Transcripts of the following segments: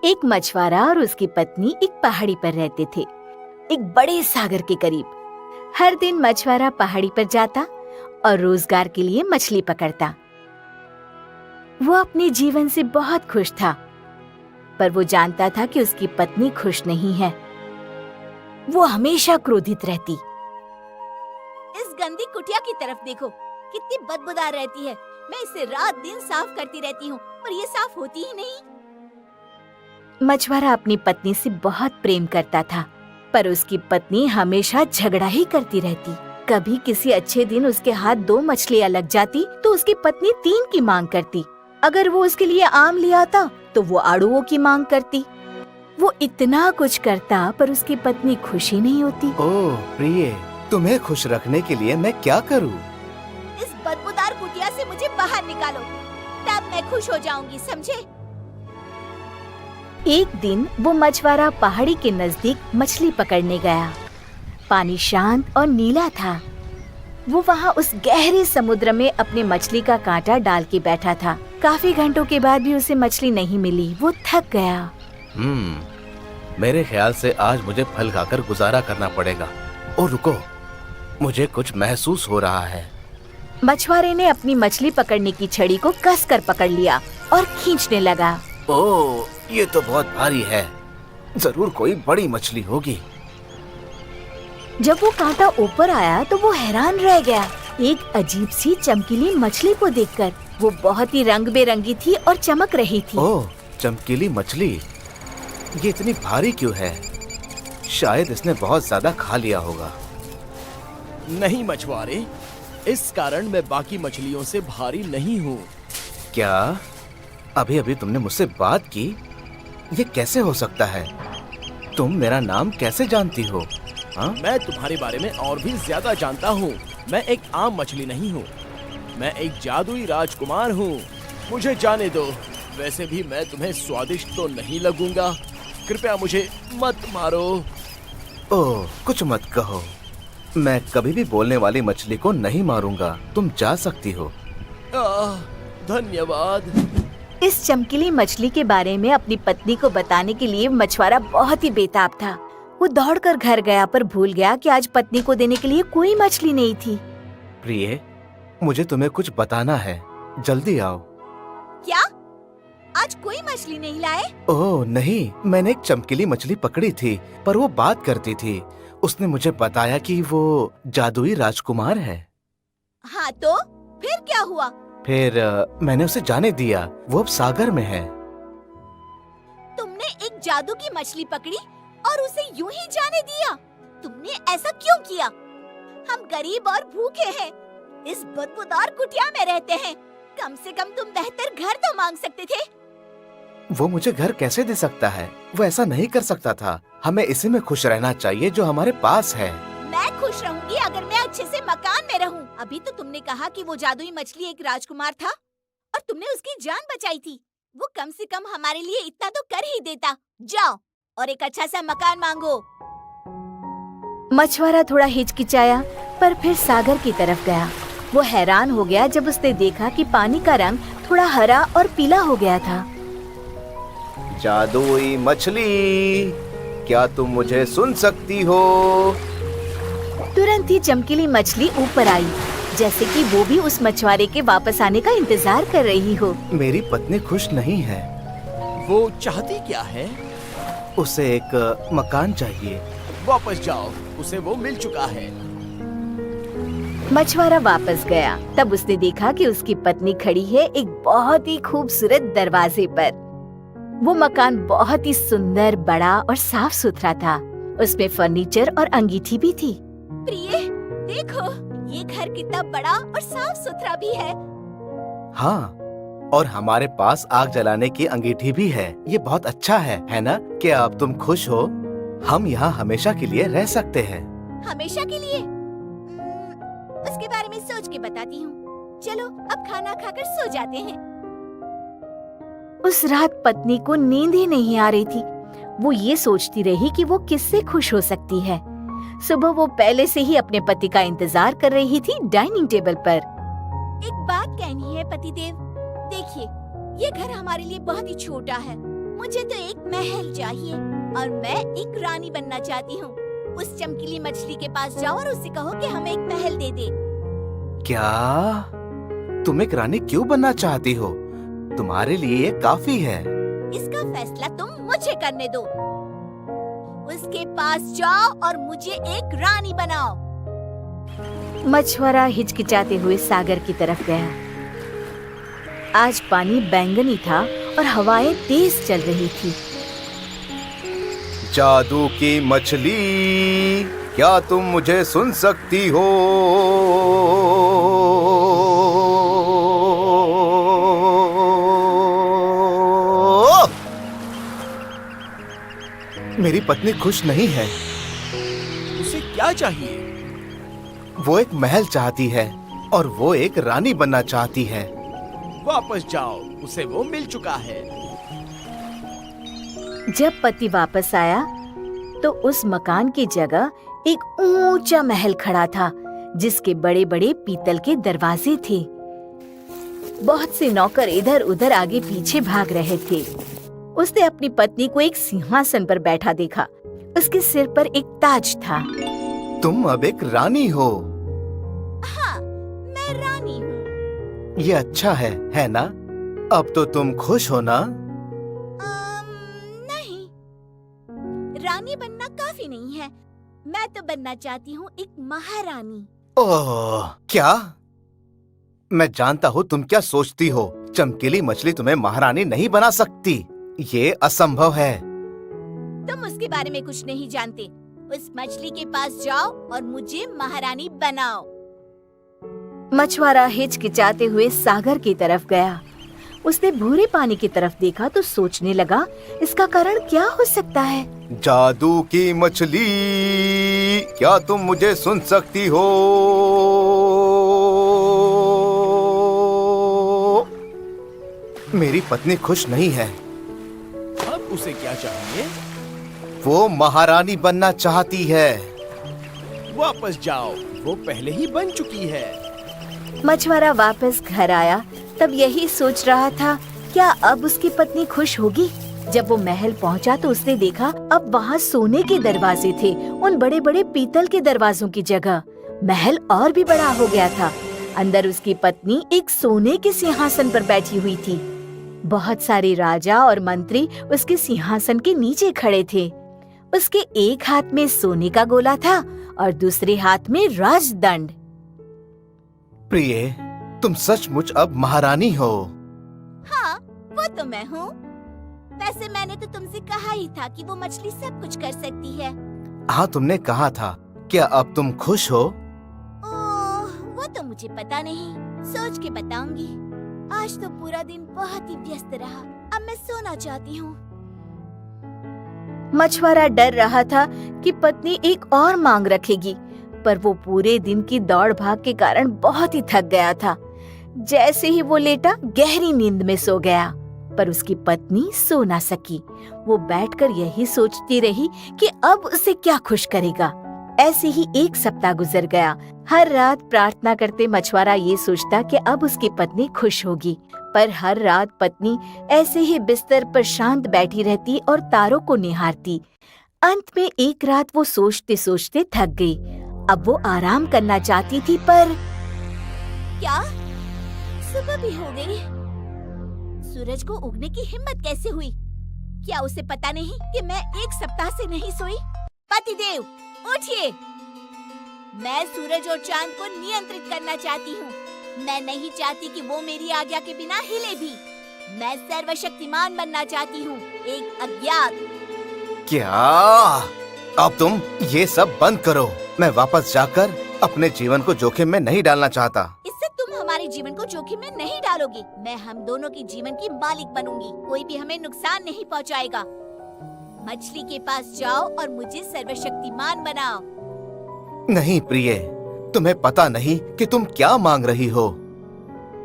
एक मछुआरा और उसकी पत्नी एक पहाड़ी पर रहते थे, एक बड़े सागर के करीब। हर दिन मछुआरा पहाड़ी पर जाता और रोजगार के लिए मछली पकड़ता। वो अपने जीवन से बहुत खुश था, पर वो जानता था कि उसकी पत्नी खुश नहीं है। वो हमेशा क्रोधित रहती। इस गंदी कुटिया की तरफ देखो, कितनी बदबूदार रहती है। मैं इसे रात दिन साफ करती रहती हूँ, पर ये साफ होती ही नहीं। मछुआरा अपनी पत्नी से बहुत प्रेम करता था, पर उसकी पत्नी हमेशा झगड़ा ही करती रहती। कभी किसी अच्छे दिन उसके हाथ 2 मछलियाँ लग जाती तो उसकी पत्नी 3 की मांग करती। अगर वो उसके लिए आम ले आता तो वो आड़ुओं की मांग करती। वो इतना कुछ करता पर उसकी पत्नी खुश ही नहीं होती। ओह प्रिय, तुम्हें खुश रखने के लिए मैं क्या करूँ? इस बदबूदार कुटिया से मुझे बाहर निकालो, तब मैं खुश हो जाऊंगी, समझे? एक दिन वो मछुआरा पहाड़ी के नजदीक मछली पकड़ने गया। पानी शांत और नीला था। वो वहाँ उस गहरे समुद्र में अपने मछली का कांटा डाल के बैठा था। काफी घंटों के बाद भी उसे मछली नहीं मिली। वो थक गया। मेरे ख्याल से आज मुझे फल खाकर गुजारा करना पड़ेगा। और रुको, मुझे कुछ महसूस हो रहा है। मछुआरे ने अपनी मछली पकड़ने की छड़ी को कसकर पकड़ लिया और खींचने लगा। ओह, ये तो बहुत भारी है। जरूर कोई बड़ी मछली होगी। जब वो कांटा ऊपर आया तो वो हैरान रह गया। एक अजीब सी चमकीली मछली को देखकर। वो बहुत ही रंग बेरंगी थी और चमक रही थी। ओह, चमकीली मछली, ये इतनी भारी क्यों है? शायद इसने बहुत ज्यादा खा लिया होगा। नहीं मछुआरे, इस कारण मैं बाकी मछलियों से भारी नहीं हूँ। क्या अभी अभी तुमने मुझसे बात की? ये कैसे हो सकता है? तुम मेरा नाम कैसे जानती हो? हाँ? मैं तुम्हारे बारे में और भी ज्यादा जानता हूँ। मैं एक आम मछली नहीं हूँ, मैं एक जादुई राजकुमार हूँ। मुझे जाने दो। वैसे भी मैं तुम्हें स्वादिष्ट तो नहीं लगूंगा। कृपया मुझे मत मारो। ओह, कुछ मत कहो। मैं कभी भी बोलने वाली मछली को नहीं मारूंगा। तुम जा सकती हो। धन्यवाद। इस चमकीली मछली के बारे में अपनी पत्नी को बताने के लिए मछुआरा बहुत ही बेताब था। वो दौड़कर घर गया पर भूल गया कि आज पत्नी को देने के लिए कोई मछली नहीं थी। प्रिय, मुझे तुम्हें कुछ बताना है। जल्दी आओ। क्या? आज कोई मछली नहीं लाए? ओह नहीं, मैंने एक चमकीली मछली पकड़ी थी, पर वो बात करती थी। उसने मुझे बताया कि वो जादुई राजकुमार है। हाँ तो फिर क्या हुआ? फिर मैंने उसे जाने दिया। वो अब सागर में है। तुमने एक जादू की मछली पकड़ी और उसे यूं ही जाने दिया? तुमने ऐसा क्यों किया? हम गरीब और भूखे हैं, इस बदबूदार कुटिया में रहते हैं। कम से कम तुम बेहतर घर तो मांग सकते थे। वो मुझे घर कैसे दे सकता है? वो ऐसा नहीं कर सकता था। हमें इसी में खुश रहना चाहिए जो हमारे पास है। मैं खुश रहूंगी अगर मैं अच्छे से मकान में रहूं। अभी तो तुमने कहा कि वो जादुई मछली एक राजकुमार था और तुमने उसकी जान बचाई थी। वो कम से कम हमारे लिए इतना तो कर ही देता। जाओ और एक अच्छा सा मकान मांगो। मछुआरा थोड़ा हिचकिचाया पर फिर सागर की तरफ गया। वो हैरान हो गया जब उसने देखा कि पानी का रंग थोड़ा हरा और पीला हो गया था। जादुई मछली, क्या तुम मुझे सुन सकती हो? तुरंत ही चमकीली मछली ऊपर आई, जैसे कि वो भी उस मछुआरे के वापस आने का इंतजार कर रही हो। मेरी पत्नी खुश नहीं है। वो चाहती क्या है? उसे एक मकान चाहिए। वापस जाओ, उसे वो मिल चुका है। मछुआरा वापस गया। तब उसने देखा कि उसकी पत्नी खड़ी है एक बहुत ही खूबसूरत दरवाजे पर। वो मकान बहुत ही सुंदर, बड़ा और साफ सुथरा था। उसमें फर्नीचर और अंगीठी भी थी। प्रिय, देखो ये घर कितना बड़ा और साफ सुथरा भी है। हाँ, और हमारे पास आग जलाने की अंगीठी भी है। ये बहुत अच्छा है ना? क्या अब तुम खुश हो? हम यहाँ हमेशा के लिए रह सकते हैं। हमेशा के लिए? उसके बारे में सोच के बताती हूँ। चलो अब खाना खाकर सो जाते हैं। उस रात पत्नी को नींद ही नहीं आ रही थी। वो ये सोचती रही कि वो किससे खुश हो सकती है। सुबह वो पहले से ही अपने पति का इंतजार कर रही थी डाइनिंग टेबल पर। एक बात कहनी है पतिदेव। देखिए, ये घर हमारे लिए बहुत ही छोटा है। मुझे तो एक महल चाहिए और मैं एक रानी बनना चाहती हूँ। उस चमकीली मछली के पास जाओ और उससे कहो कि हमें एक महल दे दे। क्या तुम एक रानी क्यों बनना चाहती हो? तुम्हारे लिए ये काफी है। इसका फैसला तुम मुझे करने दो। उसके पास जाओ और मुझे एक रानी बनाओ। मछुआरा हिचकिचाते हुए सागर की तरफ गया। आज पानी बैंगनी था और हवाएं तेज चल रही थी। जादू की मछली, क्या तुम मुझे सुन सकती हो? मेरी पत्नी खुश नहीं है। उसे क्या चाहिए? वो एक महल चाहती है और वो एक रानी बनना चाहती है। वापस जाओ, उसे वो मिल चुका है। जब पति वापस आया तो उस मकान की जगह एक ऊंचा महल खड़ा था जिसके बड़े बड़े पीतल के दरवाजे थे। बहुत से नौकर इधर उधर आगे पीछे भाग रहे थे। उसने अपनी पत्नी को एक सिंहासन पर बैठा देखा। उसके सिर पर एक ताज था। तुम अब एक रानी हो। हाँ, मैं रानी हूँ। ये अच्छा है ना? अब तो तुम खुश हो ना? नहीं, रानी बनना काफी नहीं है। मैं तो बनना चाहती हूँ एक महारानी। ओह, क्या? मैं जानता हूँ तुम क्या सोचती हो। चमकीली मछली तुम्हें महारानी नहीं बना सकती। ये असंभव है। तुम उसके बारे में कुछ नहीं जानते। उस मछली के पास जाओ और मुझे महारानी बनाओ। मछुआरा हिचकिचाते हुए सागर की तरफ गया। उसने भूरे पानी की तरफ देखा तो सोचने लगा, इसका कारण क्या हो सकता है? जादू की मछली, क्या तुम मुझे सुन सकती हो? मेरी पत्नी खुश नहीं है। अब उसे क्या चाहिए? वो महारानी बनना चाहती है। वापस जाओ, वो पहले ही बन चुकी है। मछुआरा वापस घर आया तब यही सोच रहा था, क्या अब उसकी पत्नी खुश होगी? जब वो महल पहुंचा तो उसने देखा अब वहाँ सोने के दरवाजे थे, उन बड़े बड़े पीतल के दरवाजों की जगह। महल और भी बड़ा हो गया था। अंदर उसकी पत्नी एक सोने के सिंहासन पर बैठी हुई थी। बहुत सारे राजा और मंत्री उसके सिंहासन के नीचे खड़े थे। उसके एक हाथ में सोने का गोला था और दूसरे हाथ में राजदंड। प्रिय, तुम सचमुच अब महारानी हो। हाँ, वो तो मैं हूँ। वैसे मैंने तो तुमसे कहा ही था कि वो मछली सब कुछ कर सकती है। हाँ, तुमने कहा था। क्या अब तुम खुश हो? ओह, वो तो मुझे पता नहीं। सोच के बताऊंगी। आज तो पूरा दिन बहुत ही व्यस्त रहा। अब मैं सोना चाहती हूँ। मछुआरा डर रहा था कि पत्नी एक और मांग रखेगी, पर वो पूरे दिन की दौड़ भाग के कारण बहुत ही थक गया था। जैसे ही वो लेटा, गहरी नींद में सो गया, पर उसकी पत्नी सो ना सकी। वो बैठकर यही सोचती रही कि अब उसे क्या खुश करेगा। ऐसे ही एक सप्ताह गुजर गया। हर रात प्रार्थना करते मछुआरा ये सोचता कि अब उसकी पत्नी खुश होगी, पर हर रात पत्नी ऐसे ही बिस्तर पर शांत बैठी रहती और तारों को निहारती। अंत में एक रात वो सोचते सोचते थक गई। अब वो आराम करना चाहती थी, पर क्या सुबह भी हो गई? सूरज को उगने की हिम्मत कैसे हुई? क्या उसे पता नहीं कि मैं एक सप्ताह से नहीं सोई? पतिदेव, उठिए। मैं सूरज और चांद को नियंत्रित करना चाहती हूँ। मैं नहीं चाहती कि वो मेरी आज्ञा के बिना हिले भी। मैं सर्वशक्तिमान बनना चाहती हूँ, एक अज्ञात। क्या? अब तुम ये सब बंद करो। मैं वापस जाकर अपने जीवन को जोखिम में नहीं डालना चाहता। इससे तुम हमारे जीवन को जोखिम में नहीं डालोगे। मैं हम दोनों की जीवन की मालिक बनूंगी। कोई भी हमें नुकसान नहीं पहुँचाएगा। मछली के पास जाओ और मुझे सर्वशक्तिमान बनाओ। नहीं प्रिय, तुम्हें पता नहीं कि तुम क्या मांग रही हो।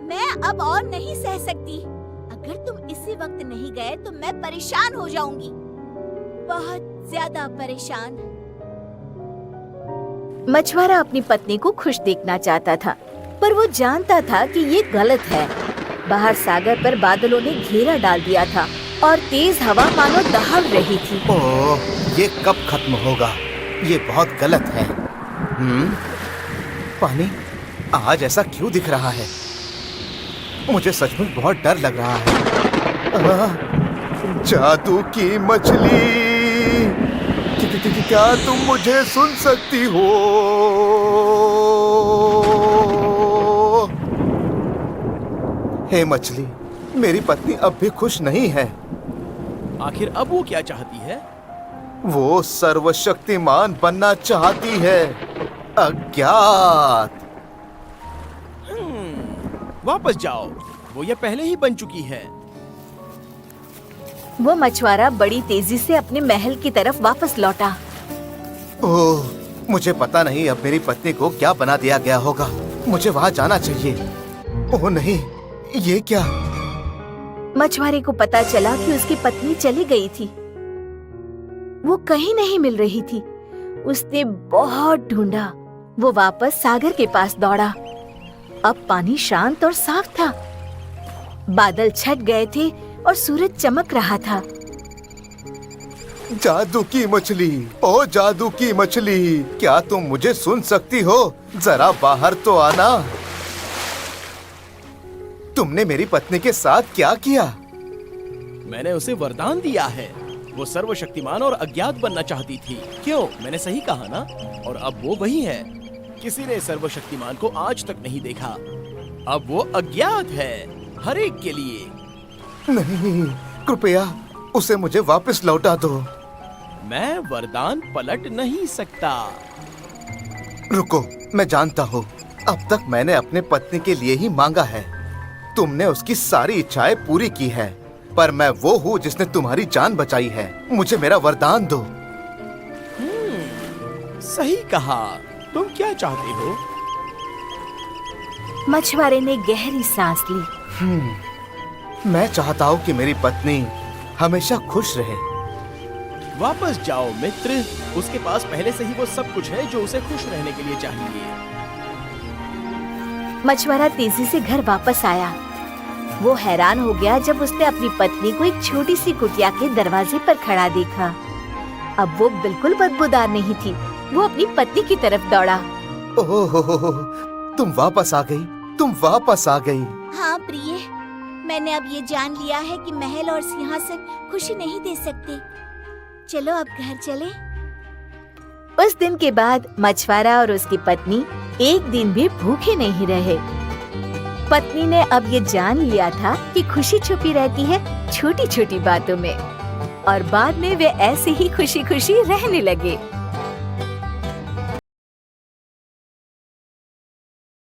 मैं अब और नहीं सह सकती। अगर तुम इसी वक्त नहीं गए तो मैं परेशान हो जाऊंगी, बहुत ज्यादा परेशान। मछुआरा अपनी पत्नी को खुश देखना चाहता था, पर वो जानता था कि ये गलत है। बाहर सागर पर बादलों ने घेरा डाल दिया था और तेज हवा मानो दहाड़ रही थी। ओह, ये कब खत्म होगा? ये बहुत गलत है। पानी आज ऐसा क्यों दिख रहा है? मुझे सचमुच बहुत डर लग रहा है। जादू की मछली, क्या तुम मुझे सुन सकती हो? हे मछली, मेरी पत्नी अब भी खुश नहीं है। आखिर अब वो क्या चाहती है? वो सर्वशक्तिमान बनना चाहती है। अज्ञात। वापस जाओ, वो ये पहले ही बन चुकी है। वो मछुआरा बड़ी तेजी से अपने महल की तरफ वापस लौटा। ओह, मुझे पता नहीं अब मेरी पत्नी को क्या बना दिया गया होगा। मुझे वहाँ जाना चाहिए। ओह नहीं, ये क्या? मछुआरे को पता चला कि उसकी पत्नी चली गई थी। वो कहीं नहीं मिल रही थी। उसने बहुत ढूंढा। वो वापस सागर के पास दौड़ा। अब पानी शांत और साफ था। बादल छट गए थे और सूरज चमक रहा था। जादू की मछली, ओ जादू की मछली, क्या तुम मुझे सुन सकती हो? जरा बाहर तो आना। तुमने मेरी पत्नी के साथ क्या किया? मैंने उसे वरदान दिया है। वो सर्वशक्तिमान और अज्ञात बनना चाहती थी। क्यों, मैंने सही कहा ना? और अब वो वही है। किसी ने सर्वशक्तिमान को आज तक नहीं देखा। अब वो अज्ञात है, हर एक के लिए। नहीं, कृपया उसे मुझे वापस लौटा दो। मैं वरदान पलट नहीं सकता। रुको, मैं जानता हूँ। अब तक मैंने अपने पत्नी के लिए ही मांगा है। तुमने उसकी सारी इच्छाएं पूरी की है, पर मैं वो हूँ जिसने तुम्हारी जान बचाई है। मुझे मेरा वरदान दो। सही कहा। तुम क्या चाहते हो? मछुआरे ने गहरी सांस ली। मैं चाहता हूँ कि मेरी पत्नी हमेशा खुश रहे। वापस जाओ मित्र, उसके पास पहले से ही वो सब कुछ है जो उसे खुश रहने के लिए चाहिए। मछुआरा तेजी से घर वापस आया। वो हैरान हो गया जब उसने अपनी पत्नी को एक छोटी सी कुटिया के दरवाजे पर खड़ा देखा। अब वो बिल्कुल बदबूदार नहीं थी। वो अपनी पत्नी की तरफ दौड़ा। ओह, तुम वापस आ गई। तुम वापस आ गई। हाँ प्रिय, मैंने अब ये जान लिया है कि महल और सिंहासन खुशी नहीं दे सकते। चलो अब घर चले। उस दिन के बाद मछुआरा और उसकी पत्नी एक दिन भी भूखे नहीं रहे। पत्नी ने अब ये जान लिया था कि खुशी छुपी रहती है छोटी छोटी बातों में, और बाद में वे ऐसे ही खुशी खुशी रहने लगे।